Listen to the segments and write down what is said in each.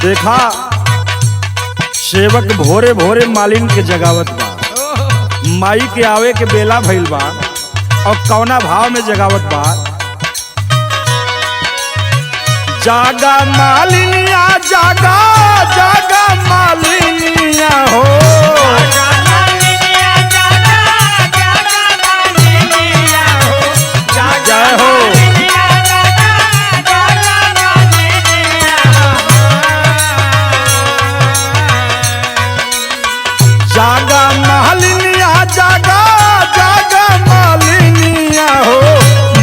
देखा सेवक भोरे भोरे मालिन के जगावत बा, माई के आवे के बेला भइल बा और कौना भाव में जगावत बा। जागा मालिनिया जागा जागा मालिनिया हो, जय हो। जागा मालिनिया जागा जागा मालिनिया हो,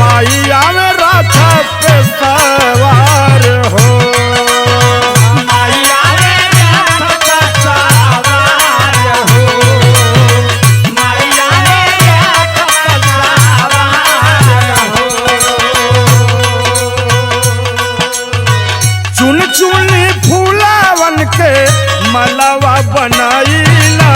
माई आवे रथ पे सवार हो, माई आवे रथ पे सवार हो, माई आवे रथ पे सवार हो। चुन चुनी फूलावन के मलवा बनाईला,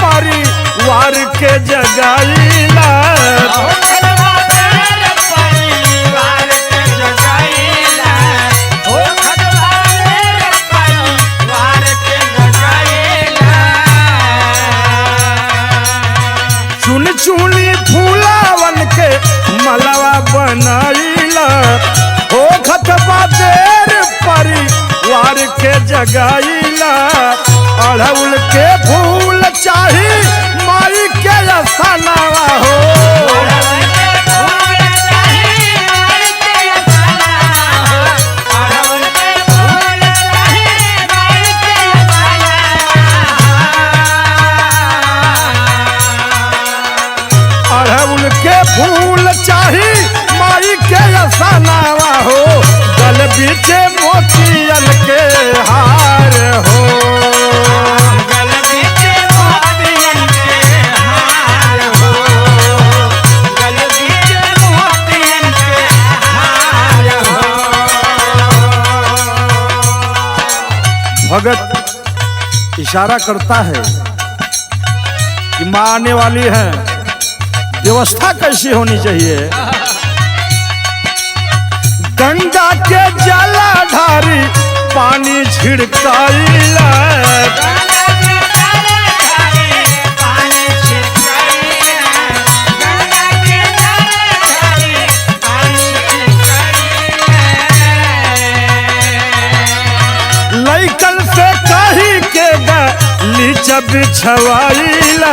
परिवार के जगाईला, चुन चुनी फूलावन के मलवा बनाईला, हो खतबा देर परिवार के जगाईला। अड़हुल के फूल चाही माई के सनावा हो, अड़हुल के फूल चाही माई के सनावा हो, गल बीचे मोतियन के हार हो, भगत इशारा करता है कि माँ आने वाली है, व्यवस्था कैसी होनी चाहिए। गंगा के जलाधारी पानी छिड़काईला, लइकन से कही के लीचा बिछवाईला,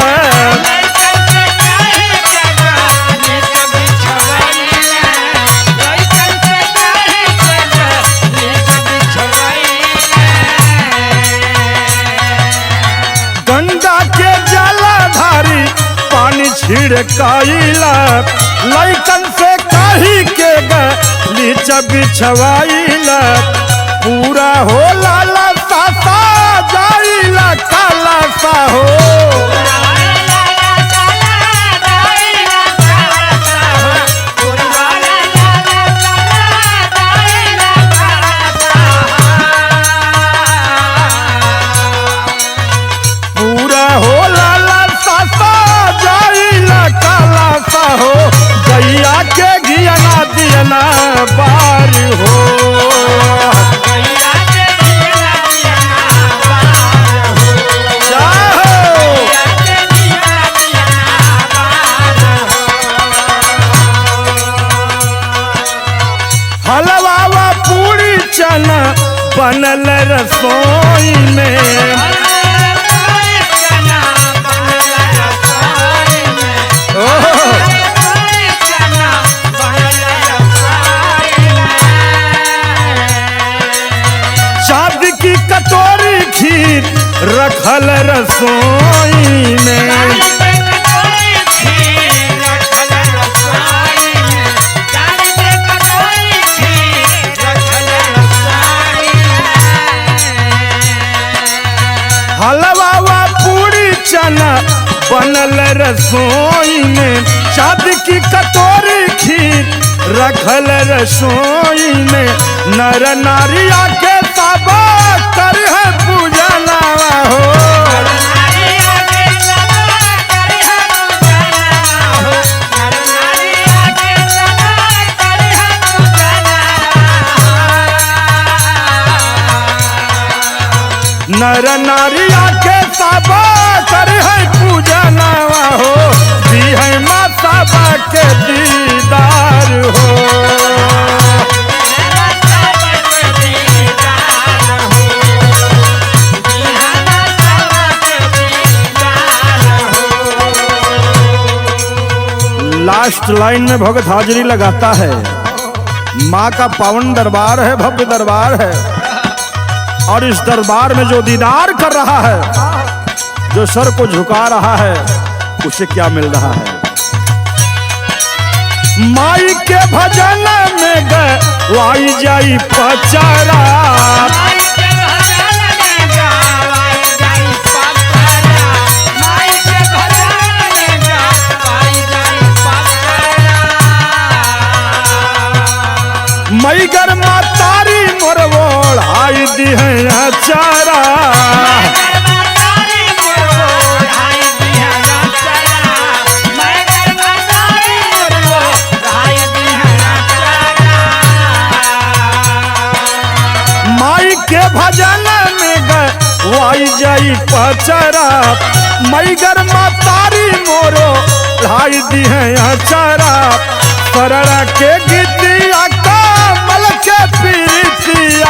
गंगा के जलाधारी पानी छिड़काईला, लइकन से कही के लीचा बिछवाईला। पूरा हो लाला सासा जाइला काला सा हो, पूरा हो लाला सासा जाइला काला सा हो, गैया के घियना दियना बार हो, हलवा पूरी चना बनल रसोई में, चाँद की कटोरी खीर रखल रसोई में, हलवा पूरी चना बनल रसोई में, चाँद की कटोरी खीर रखल रसोई में, नर नारिया के सब कर है पूजना हो। नर नारिया के सब कर है पूजना हो, दी है माँ सब के दीदार हो। लास्ट लाइन में भगत हाजिरी लगाता है। माँ का पावन दरबार है, भव्य दरबार है, और इस दरबार में जो दीदार कर रहा है, जो सर को झुका रहा है, उसे क्या मिल रहा है? माई के भजन में गवाई जाई पचारा, मई गरमा तारी मोरवोड़ आई दी है अचारा। माई के भजन में गवाई जाई पचारा, मई गरमा तारी मोरो लाई दी है अचारा। सरड़ा के गीतिया कमल के पीतिया